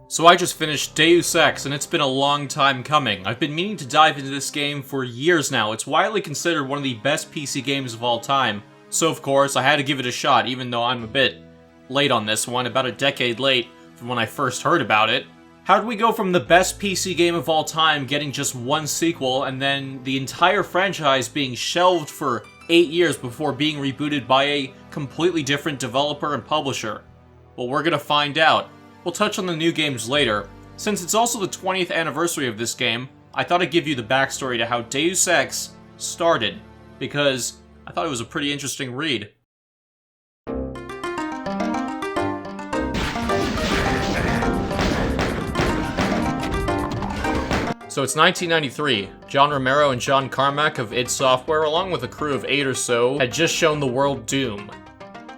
So I just finished Deus Ex, and it's been a long time coming. I've been meaning to dive into this game for years now. It's widely considered one of the best PC games of all time. So of course, I had to give it a shot, even though I'm a bit late on this one, about a decade late from when I first heard about it. How did we go from the best PC game of all time getting just one sequel, and then the entire franchise being shelved for 8 years before being rebooted by a completely different developer and publisher? Well, we're gonna find out. We'll touch on the new games later. Since it's also the 20th anniversary of this game, I thought I'd give you the backstory to how Deus Ex started, because I thought it was a pretty interesting read. So it's 1993. John Romero and John Carmack of id Software, along with a crew of 8 or so, had just shown the world Doom.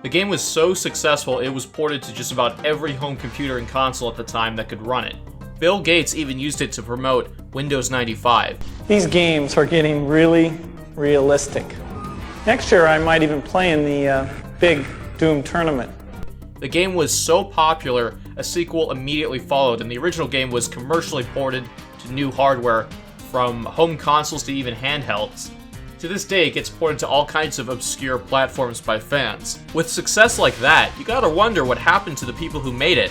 The game was so successful, it was ported to just about every home computer and console at the time that could run it. Bill Gates even used it to promote Windows 95. These games are getting really realistic. Next year I might even play in the big Doom tournament. The game was so popular, a sequel immediately followed, and the original game was commercially ported to new hardware, from home consoles to even handhelds. To this day, it gets ported to all kinds of obscure platforms by fans. With success like that, you gotta wonder what happened to the people who made it.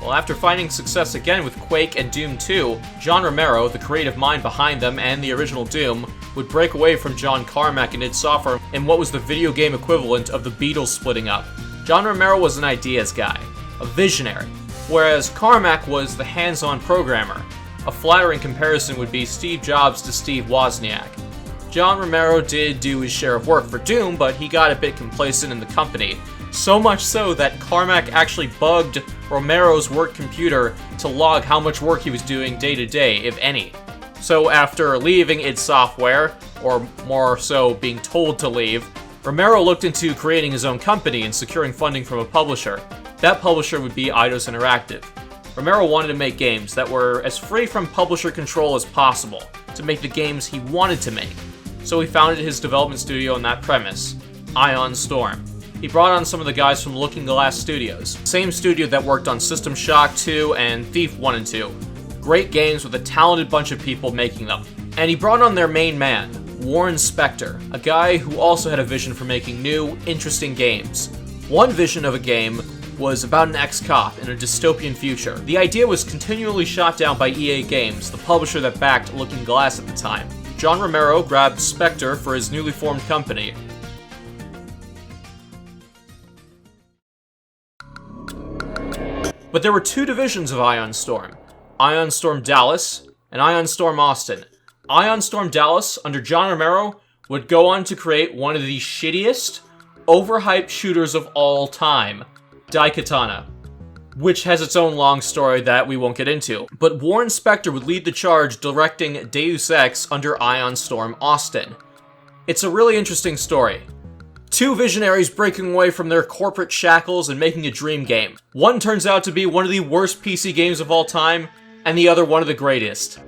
Well, after finding success again with Quake and Doom 2, John Romero, the creative mind behind them and the original Doom, would break away from John Carmack and id Software in what was the video game equivalent of the Beatles splitting up. John Romero was an ideas guy, a visionary, whereas Carmack was the hands-on programmer. A flattering comparison would be Steve Jobs to Steve Wozniak. John Romero did do his share of work for Doom, but he got a bit complacent in the company. So much so that Carmack actually bugged Romero's work computer to log how much work he was doing day to day, if any. So after leaving id Software, or more so being told to leave, Romero looked into creating his own company and securing funding from a publisher. That publisher would be Eidos Interactive. Romero wanted to make games that were as free from publisher control as possible, to make the games he wanted to make. So he founded his development studio on that premise, Ion Storm. He brought on some of the guys from Looking Glass Studios, same studio that worked on System Shock 2 and Thief 1 and 2. Great games with a talented bunch of people making them. And he brought on their main man, Warren Spector, a guy who also had a vision for making new, interesting games. One vision of a game was about an ex-cop in a dystopian future. The idea was continually shot down by EA Games, the publisher that backed Looking Glass at the time. John Romero grabbed Spector for his newly formed company. But there were two divisions of Ion Storm. Ion Storm Dallas and Ion Storm Austin. Ion Storm Dallas, under John Romero, would go on to create one of the shittiest, overhyped shooters of all time, Daikatana, which has its own long story that we won't get into. But Warren Spector would lead the charge directing Deus Ex under Ion Storm Austin. It's a really interesting story. Two visionaries breaking away from their corporate shackles and making a dream game. One turns out to be one of the worst PC games of all time, and the other one of the greatest.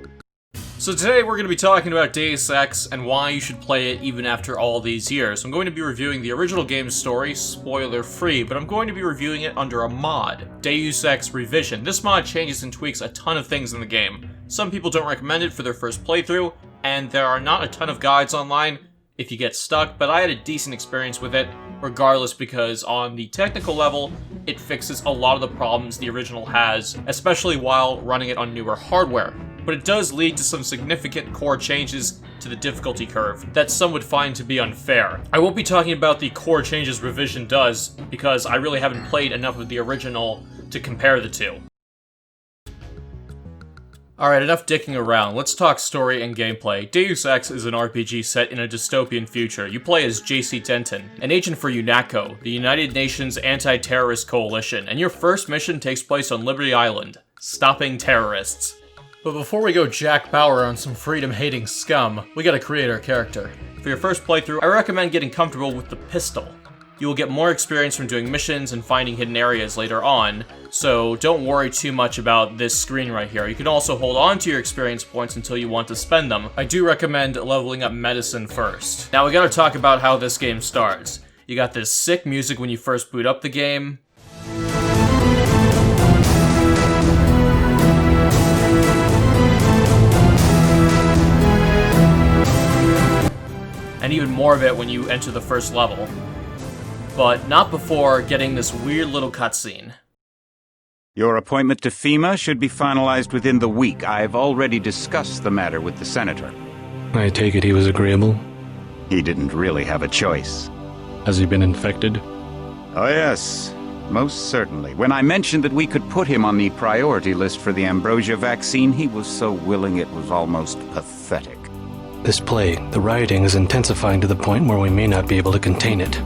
So today we're going to be talking about Deus Ex and why you should play it even after all these years. I'm going to be reviewing the original game's story, spoiler free, but I'm going to be reviewing it under a mod, Deus Ex Revision. This mod changes and tweaks a ton of things in the game. Some people don't recommend it for their first playthrough, and there are not a ton of guides online if you get stuck, but I had a decent experience with it regardless, because on the technical level, it fixes a lot of the problems the original has, especially while running it on newer hardware. But it does lead to some significant core changes to the difficulty curve that some would find to be unfair. I won't be talking about the core changes Revision does, because I really haven't played enough of the original to compare the two. Alright, enough dicking around. Let's talk story and gameplay. Deus Ex is an RPG set in a dystopian future. You play as JC Denton, an agent for UNATCO, the United Nations Anti-Terrorist Coalition, and your first mission takes place on Liberty Island, stopping terrorists. But before we go Jack Bauer on some freedom-hating scum, we gotta create our character. For your first playthrough, I recommend getting comfortable with the pistol. You will get more experience from doing missions and finding hidden areas later on, so don't worry too much about this screen right here. You can also hold on to your experience points until you want to spend them. I do recommend leveling up medicine first. Now we gotta talk about how this game starts. You got this sick music when you first boot up the game. and even more of it when you enter the first level. But not before getting this weird little cutscene. Your appointment to FEMA should be finalized within the week. I've already discussed the matter with the senator. I take it he was agreeable? He didn't really have a choice. Has he been infected? Oh yes, most certainly. When I mentioned that we could put him on the priority list for the ambrosia vaccine, he was so willing it was almost pathetic. This plague, the rioting is intensifying to the point where we may not be able to contain it.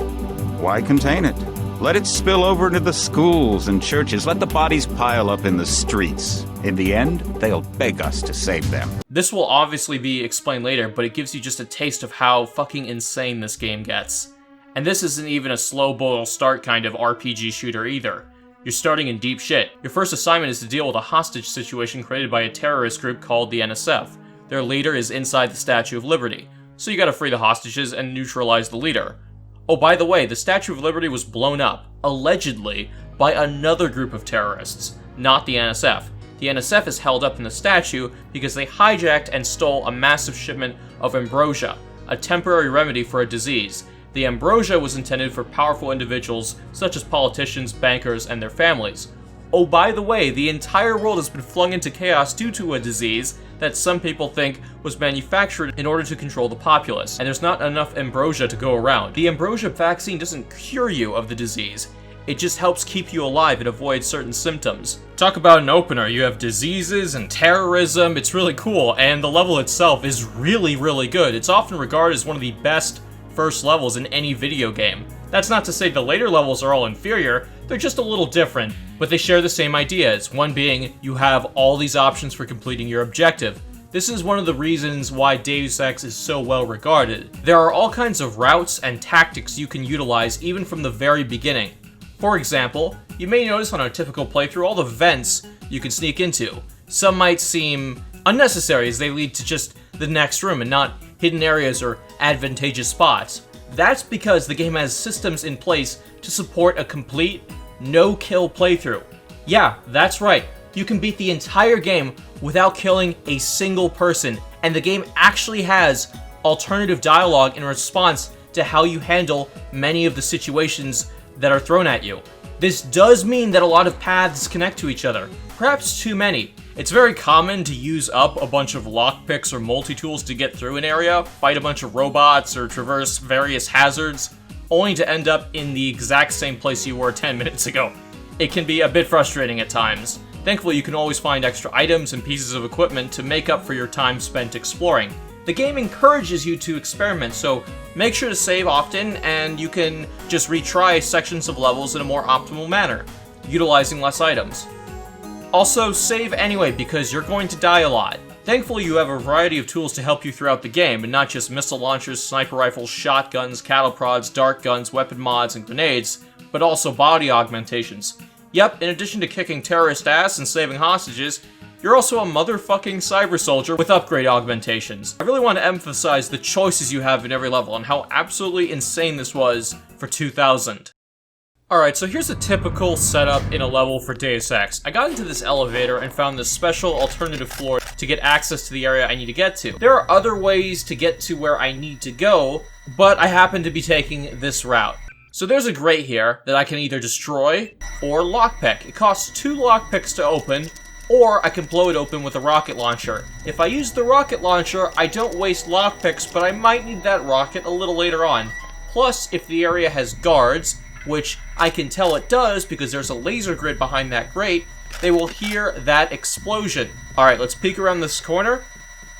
Why contain it? Let it spill over into the schools and churches. Let the bodies pile up in the streets. In the end, they'll beg us to save them. This will obviously be explained later, but it gives you just a taste of how fucking insane this game gets. And this isn't even a slow boil start kind of RPG shooter either. You're starting in deep shit. Your first assignment is to deal with a hostage situation created by a terrorist group called the NSF. Their leader is inside the Statue of Liberty, so you gotta free the hostages and neutralize the leader. Oh, by the way, the Statue of Liberty was blown up, allegedly, by another group of terrorists, not the NSF. The NSF is held up in the statue because they hijacked and stole a massive shipment of ambrosia, a temporary remedy for a disease. The ambrosia was intended for powerful individuals such as politicians, bankers, and their families. Oh, by the way, the entire world has been flung into chaos due to a disease that some people think was manufactured in order to control the populace, and there's not enough ambrosia to go around. The ambrosia vaccine doesn't cure you of the disease, it just helps keep you alive and avoid certain symptoms. Talk about an opener, you have diseases and terrorism, it's really cool, and the level itself is really, really good. It's often regarded as one of the best first levels in any video game. That's not to say the later levels are all inferior, they're just a little different, but they share the same ideas, one being you have all these options for completing your objective. This is one of the reasons why Deus Ex is so well regarded. There are all kinds of routes and tactics you can utilize even from the very beginning. For example, you may notice on a typical playthrough all the vents you can sneak into. Some might seem unnecessary as they lead to just the next room and not hidden areas or advantageous spots. That's because the game has systems in place to support a complete, no-kill playthrough. Yeah, that's right. You can beat the entire game without killing a single person, and the game actually has alternative dialogue in response to how you handle many of the situations that are thrown at you. This does mean that a lot of paths connect to each other, perhaps too many. It's very common to use up a bunch of lockpicks or multi-tools to get through an area, fight a bunch of robots, or traverse various hazards, only to end up in the exact same place you were 10 minutes ago. It can be a bit frustrating at times. Thankfully, you can always find extra items and pieces of equipment to make up for your time spent exploring. The game encourages you to experiment, so make sure to save often, and you can just retry sections of levels in a more optimal manner, utilizing less items. Also, save anyway, because you're going to die a lot. Thankfully, you have a variety of tools to help you throughout the game, and not just missile launchers, sniper rifles, shotguns, cattle prods, dart guns, weapon mods, and grenades, but also body augmentations. Yep, in addition to kicking terrorist ass and saving hostages, you're also a motherfucking cyber soldier with upgrade augmentations. I really want to emphasize the choices you have in every level and how absolutely insane this was for 2000. Alright, so here's a typical setup in a level for Deus Ex. I got into this elevator and found this special alternative floor to get access to the area I need to get to. There are other ways to get to where I need to go, but I happen to be taking this route. So there's a grate here that I can either destroy or lockpick. It costs 2 lockpicks to open, or I can blow it open with a rocket launcher. If I use the rocket launcher, I don't waste lockpicks, but I might need that rocket a little later on. Plus, if the area has guards, which I can tell it does because there's a laser grid behind that grate, they will hear that explosion. Alright, let's peek around this corner.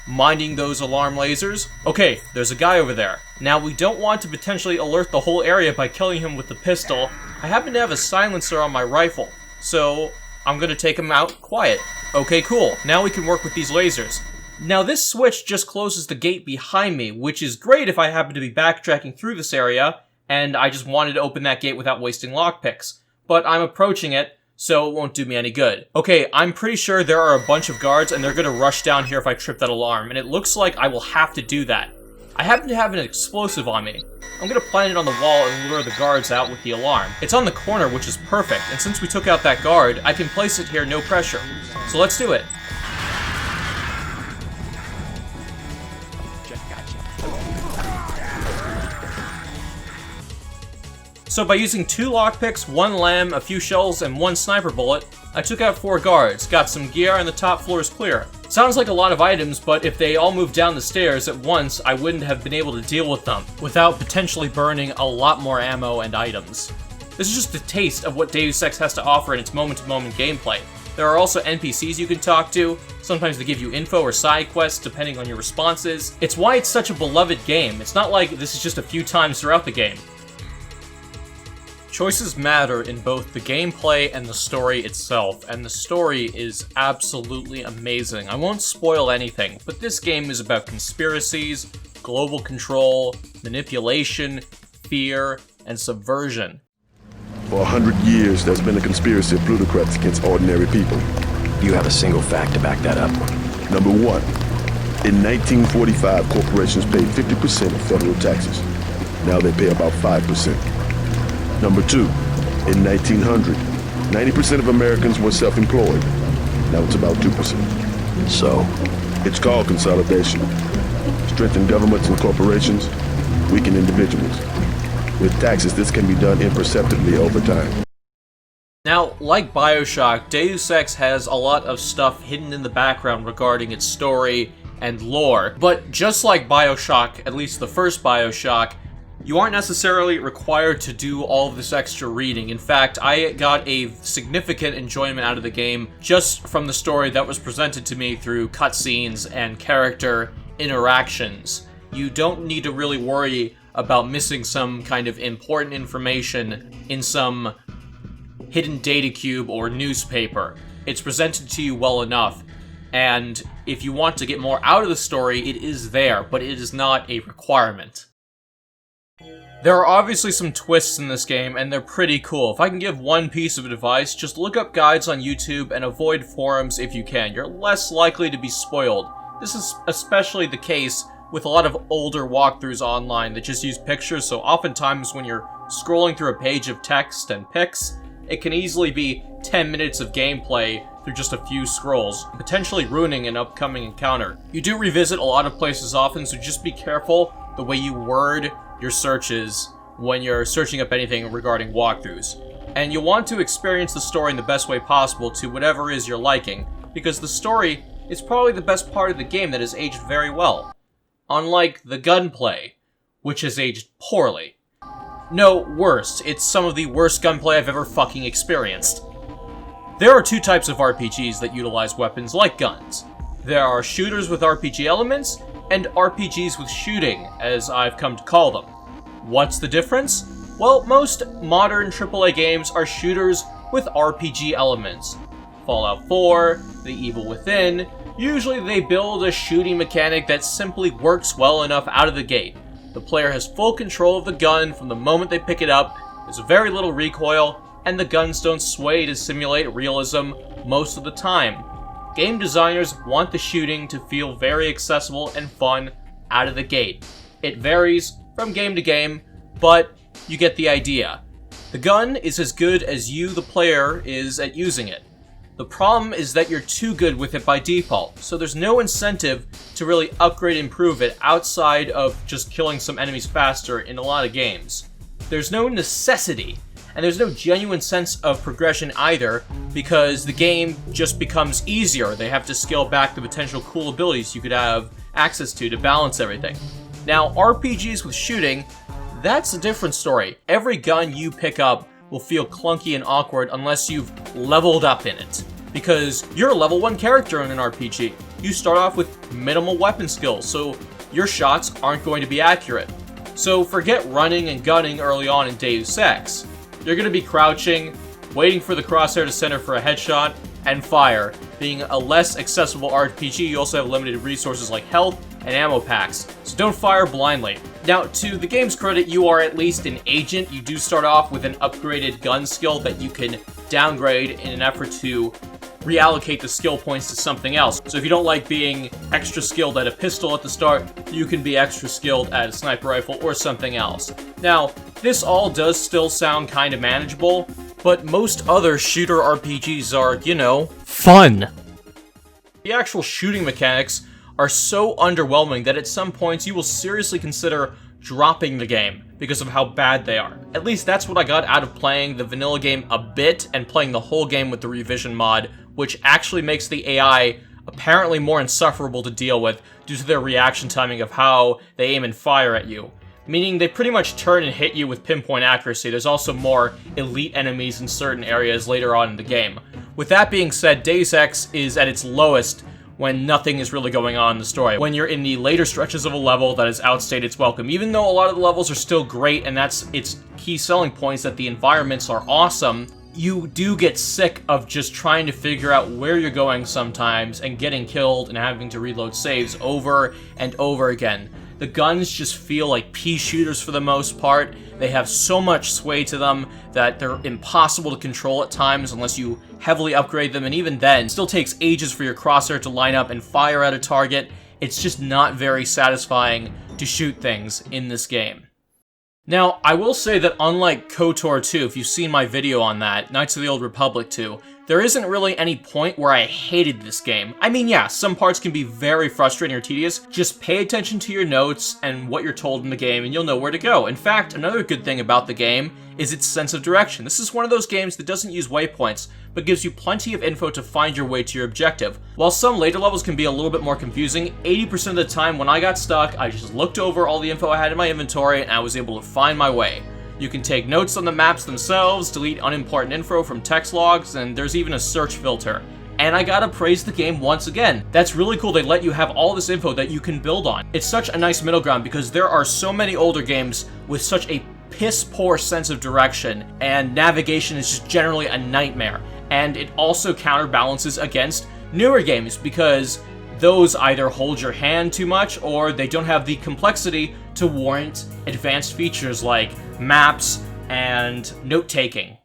Minding those alarm lasers. Okay, there's a guy over there. Now, we don't want to potentially alert the whole area by killing him with the pistol. I happen to have a silencer on my rifle, so I'm gonna take him out quiet. Okay, cool. Now we can work with these lasers. Now, this switch just closes the gate behind me, which is great if I happen to be backtracking through this area, and I just wanted to open that gate without wasting lockpicks. But I'm approaching it, so it won't do me any good. Okay, I'm pretty sure there are a bunch of guards, and they're gonna rush down here if I trip that alarm, and it looks like I will have to do that. I happen to have an explosive on me. I'm gonna plant it on the wall and lure the guards out with the alarm. It's on the corner, which is perfect, and since we took out that guard, I can place it here no pressure. So let's do it. So by using 2 lockpicks, 1 lamb, a few shells, and 1 sniper bullet, I took out 4 guards, got some gear, and the top floor is clear. Sounds like a lot of items, but if they all moved down the stairs at once, I wouldn't have been able to deal with them, without potentially burning a lot more ammo and items. This is just a taste of what Deus Ex has to offer in its moment-to-moment gameplay. There are also NPCs you can talk to, sometimes they give you info or side quests depending on your responses. It's why it's such a beloved game. It's not like this is just a few times throughout the game. Choices matter in both the gameplay and the story itself, and the story is absolutely amazing. I won't spoil anything, but this game is about conspiracies, global control, manipulation, fear, and subversion. For 100 years, there's been a conspiracy of plutocrats against ordinary people. You have a single fact to back that up. Number 1. In 1945, corporations paid 50% of federal taxes. Now they pay about 5%. Number 2. In 1900, 90% of Americans were self-employed. Now it's about 2%. So, It's called consolidation. Strengthen governments and corporations, weaken individuals. With taxes, this can be done imperceptibly over time. Now, like BioShock, Deus Ex has a lot of stuff hidden in the background regarding its story and lore, but just like BioShock, at least the first BioShock, you aren't necessarily required to do all of this extra reading. In fact, I got a significant enjoyment out of the game just from the story that was presented to me through cutscenes and character interactions. You don't need to really worry about missing some kind of important information in some hidden data cube or newspaper. It's presented to you well enough, and if you want to get more out of the story, it is there, but it is not a requirement. There are obviously some twists in this game, and they're pretty cool. If I can give one piece of advice, just look up guides on YouTube and avoid forums if you can. You're less likely to be spoiled. This is especially the case with a lot of older walkthroughs online that just use pictures, so oftentimes when you're scrolling through a page of text and pics, it can easily be 10 minutes of gameplay through just a few scrolls, potentially ruining an upcoming encounter. You do revisit a lot of places often, so just be careful the way you word your searches when you're searching up anything regarding walkthroughs. And you'll want to experience the story in the best way possible to whatever is your liking, because the story is probably the best part of the game that has aged very well. Unlike the gunplay, which has aged poorly. No, worse. It's some of the worst gunplay I've ever fucking experienced. There are 2 types of RPGs that utilize weapons like guns. There are shooters with RPG elements, and RPGs with shooting, as I've come to call them. What's the difference? Well, most modern AAA games are shooters with RPG elements. Fallout 4, The Evil Within, usually they build a shooting mechanic that simply works well enough out of the gate. The player has full control of the gun from the moment they pick it up, there's very little recoil, and the guns don't sway to simulate realism most of the time. Game designers want the shooting to feel very accessible and fun out of the gate. It varies from game to game, but you get the idea. The gun is as good as you, the player, is at using it. The problem is that you're too good with it by default, so there's no incentive to really upgrade and improve it outside of just killing some enemies faster in a lot of games. There's no necessity, and there's no genuine sense of progression either, because the game just becomes easier. They have to scale back the potential cool abilities you could have access to balance everything. Now, RPGs with shooting, that's a different story. Every gun you pick up will feel clunky and awkward unless you've leveled up in it. Because you're a level 1 character in an RPG. You start off with minimal weapon skills, so your shots aren't going to be accurate. So forget running and gunning early on in Deus Ex. You're going to be crouching, waiting for the crosshair to center for a headshot, and fire. Being a less accessible RPG, you also have limited resources like health and ammo packs, so don't fire blindly. Now, to the game's credit, you are at least an agent. You do start off with an upgraded gun skill that you can downgrade in an effort to reallocate the skill points to something else. So if you don't like being extra skilled at a pistol at the start, you can be extra skilled at a sniper rifle or something else. Now, this all does still sound kind of manageable, but most other shooter RPGs are, you know, fun. The actual shooting mechanics are so underwhelming that at some points you will seriously consider dropping the game, because of how bad they are. At least that's what I got out of playing the vanilla game a bit and playing the whole game with the revision mod, which actually makes the AI apparently more insufferable to deal with due to their reaction timing of how they aim and fire at you. Meaning they pretty much turn and hit you with pinpoint accuracy. There's also more elite enemies in certain areas later on in the game. With that being said, Deus Ex is at its lowest when nothing is really going on in the story. When you're in the later stretches of a level that has outstayed its welcome. Even though a lot of the levels are still great, and that's its key selling points, that the environments are awesome, you do get sick of just trying to figure out where you're going sometimes and getting killed and having to reload saves over and over again. The guns just feel like pea shooters for the most part. They have so much sway to them that they're impossible to control at times unless you heavily upgrade them, and even then, it still takes ages for your crosshair to line up and fire at a target. It's just not very satisfying to shoot things in this game. Now, I will say that unlike KOTOR 2, if you've seen my video on that, Knights of the Old Republic 2, there isn't really any point where I hated this game. I mean, yeah, some parts can be very frustrating or tedious. Just pay attention to your notes and what you're told in the game, and you'll know where to go. In fact, another good thing about the game is its sense of direction. This is one of those games that doesn't use waypoints, but gives you plenty of info to find your way to your objective. While some later levels can be a little bit more confusing, 80% of the time when I got stuck, I just looked over all the info I had in my inventory and I was able to find my way. You can take notes on the maps themselves, delete unimportant info from text logs, and there's even a search filter. And I gotta praise the game once again. That's really cool they let you have all this info that you can build on. It's such a nice middle ground because there are so many older games with such a piss-poor sense of direction, and navigation is just generally a nightmare. And it also counterbalances against newer games because those either hold your hand too much or they don't have the complexity to warrant advanced features like maps and note-taking.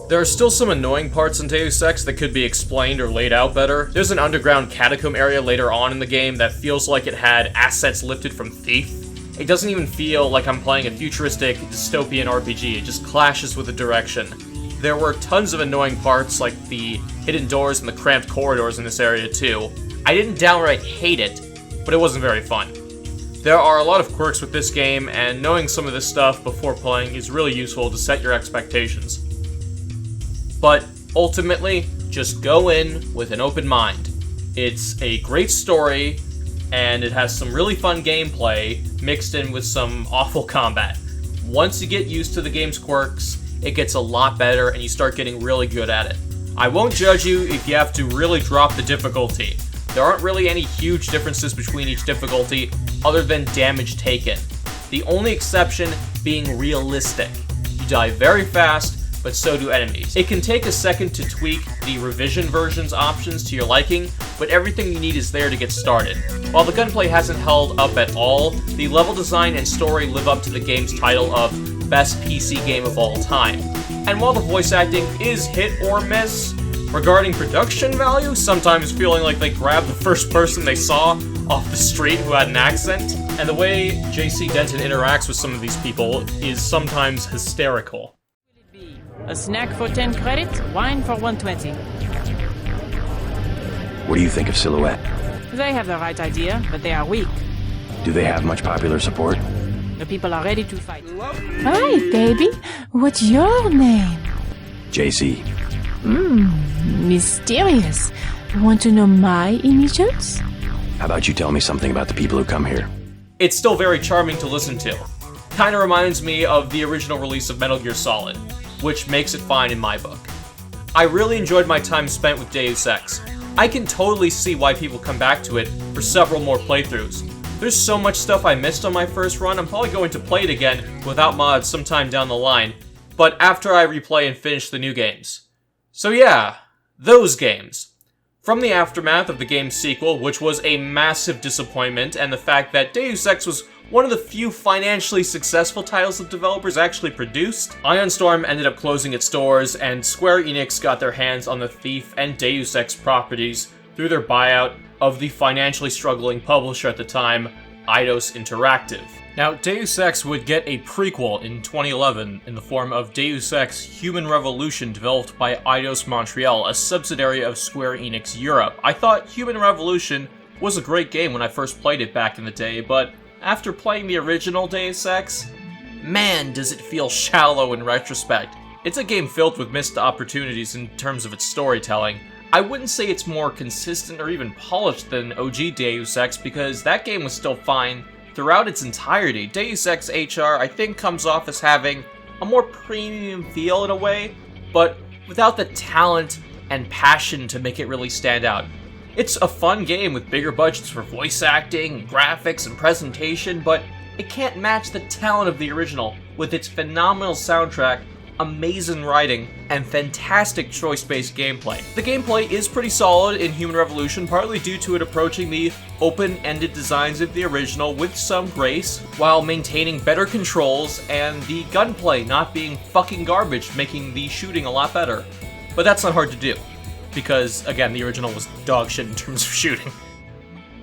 There are still some annoying parts in Deus Ex that could be explained or laid out better. There's an underground catacomb area later on in the game that feels like it had assets lifted from Thief. It doesn't even feel like I'm playing a futuristic dystopian RPG, it just clashes with the direction. There were tons of annoying parts like the hidden doors and the cramped corridors in this area too. I didn't downright hate it, but it wasn't very fun. There are a lot of quirks with this game, and knowing some of this stuff before playing is really useful to set your expectations. But ultimately, just go in with an open mind. It's a great story, and it has some really fun gameplay mixed in with some awful combat. Once you get used to the game's quirks, it gets a lot better and you start getting really good at it. I won't judge you if you have to really drop the difficulty. There aren't really any huge differences between each difficulty other than damage taken. The only exception being realistic. You die very fast, but so do enemies. It can take a second to tweak the revision version's options to your liking, but everything you need is there to get started. While the gunplay hasn't held up at all, the level design and story live up to the game's title of Best PC Game of All Time. And while the voice acting is hit or miss, regarding production value, sometimes feeling like they grabbed the first person they saw off the street who had an accent, and the way JC Denton interacts with some of these people is sometimes hysterical. A snack for 10 credits, wine for 120. What do you think of Silhouette? They have the right idea, but they are weak. Do they have much popular support? The people are ready to fight. Hi, baby. What's your name? JC. Mysterious. Want to know my initials? How about you tell me something about the people who come here? It's still very charming to listen to. Kinda reminds me of the original release of Metal Gear Solid, which makes it fine in my book. I really enjoyed my time spent with Deus Ex. I can totally see why people come back to it for several more playthroughs. There's so much stuff I missed on my first run, I'm probably going to play it again without mods sometime down the line, but after I replay and finish the new games. So yeah, those games. From the aftermath of the game's sequel, which was a massive disappointment, and the fact that Deus Ex was one of the few financially successful titles that developers actually produced, Ion Storm ended up closing its doors, and Square Enix got their hands on the Thief and Deus Ex properties through their buyout of the financially struggling publisher at the time, Eidos Interactive. Now, Deus Ex would get a prequel in 2011 in the form of Deus Ex Human Revolution, developed by Eidos Montreal, a subsidiary of Square Enix Europe. I thought Human Revolution was a great game when I first played it back in the day, but After playing the original Deus Ex, man, does it feel shallow in retrospect. It's a game filled with missed opportunities in terms of its storytelling. I wouldn't say it's more consistent or even polished than OG Deus Ex because that game was still fine throughout its entirety. Deus Ex HR, I think, comes off as having a more premium feel in a way, but without the talent and passion to make it really stand out. It's a fun game with bigger budgets for voice acting, graphics, and presentation, but it can't match the talent of the original with its phenomenal soundtrack, amazing writing, and fantastic choice-based gameplay. The gameplay is pretty solid in Human Revolution, partly due to it approaching the open-ended designs of the original with some grace, while maintaining better controls and the gunplay not being fucking garbage, making the shooting a lot better. But that's not hard to do, because, again, the original was dog shit in terms of shooting.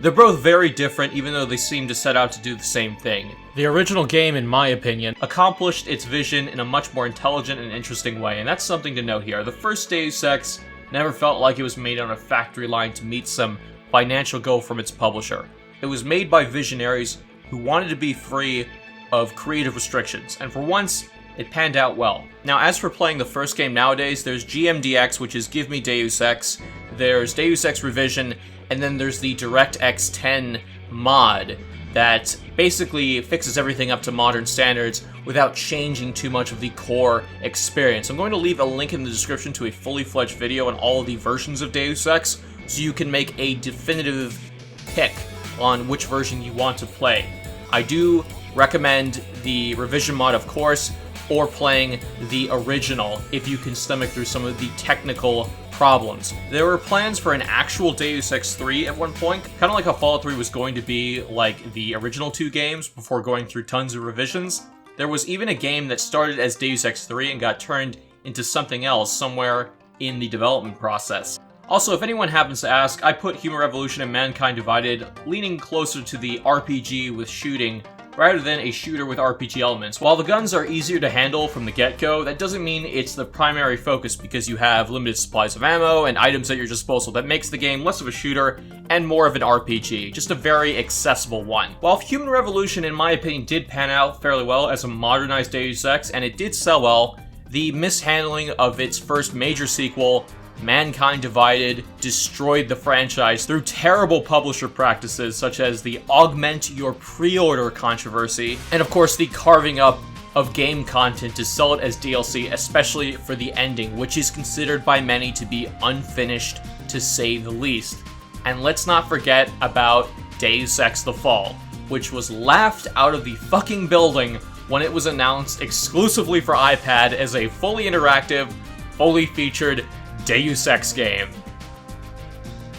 They're both very different, even though they seem to set out to do the same thing. The original game, in my opinion, accomplished its vision in a much more intelligent and interesting way, and that's something to note here. The first Deus Ex never felt like it was made on a factory line to meet some financial goal from its publisher. It was made by visionaries who wanted to be free of creative restrictions, and for once, it panned out well. Now, as for playing the first game nowadays, there's GMDX, which is Give Me Deus Ex, there's Deus Ex Revision, and then there's the DirectX 10 mod that basically fixes everything up to modern standards without changing too much of the core experience. I'm going to leave a link in the description to a fully fledged video on all of the versions of Deus Ex, so you can make a definitive pick on which version you want to play. I do recommend the Revision mod, of course, or playing the original if you can stomach through some of the technical problems. There were plans for an actual Deus Ex 3 at one point, kind of like how Fallout 3 was going to be like the original two games before going through tons of revisions. There was even a game that started as Deus Ex 3 and got turned into something else somewhere in the development process. Also, if anyone happens to ask, I put Human Revolution and Mankind Divided leaning closer to the RPG with shooting rather than a shooter with RPG elements. While the guns are easier to handle from the get-go, that doesn't mean it's the primary focus because you have limited supplies of ammo and items at your disposal. That makes the game less of a shooter and more of an RPG, just a very accessible one. While Human Revolution, in my opinion, did pan out fairly well as a modernized Deus Ex, and it did sell well, the mishandling of its first major sequel, Mankind Divided, destroyed the franchise through terrible publisher practices such as the augment your pre-order controversy, and of course the carving up of game content to sell it as DLC, especially for the ending, which is considered by many to be unfinished to say the least. And let's not forget about Deus Ex The Fall, which was laughed out of the fucking building when it was announced exclusively for iPad as a fully interactive, fully featured Deus Ex game.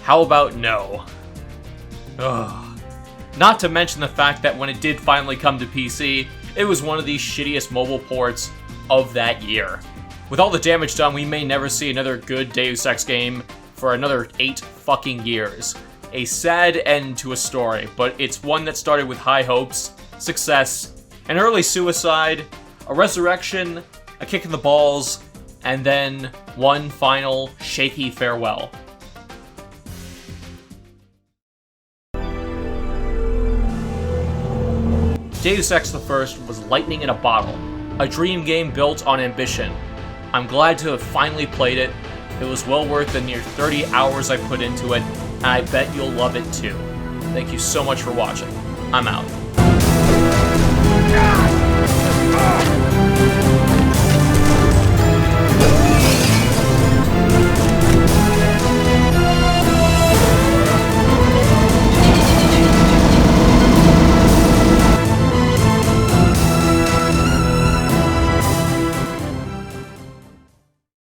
How about no? Ugh. Not to mention the fact that when it did finally come to PC, it was one of the shittiest mobile ports of that year. With all the damage done, we may never see another good Deus Ex game for another 8 fucking years. A sad end to a story, but it's one that started with high hopes, success, an early suicide, a resurrection, a kick in the balls, and then one final shaky farewell. Deus Ex the First was lightning in a bottle, a dream game built on ambition. I'm glad to have finally played it. It was well worth the near 30 hours I put into it, and I bet you'll love it too. Thank you so much for watching. I'm out.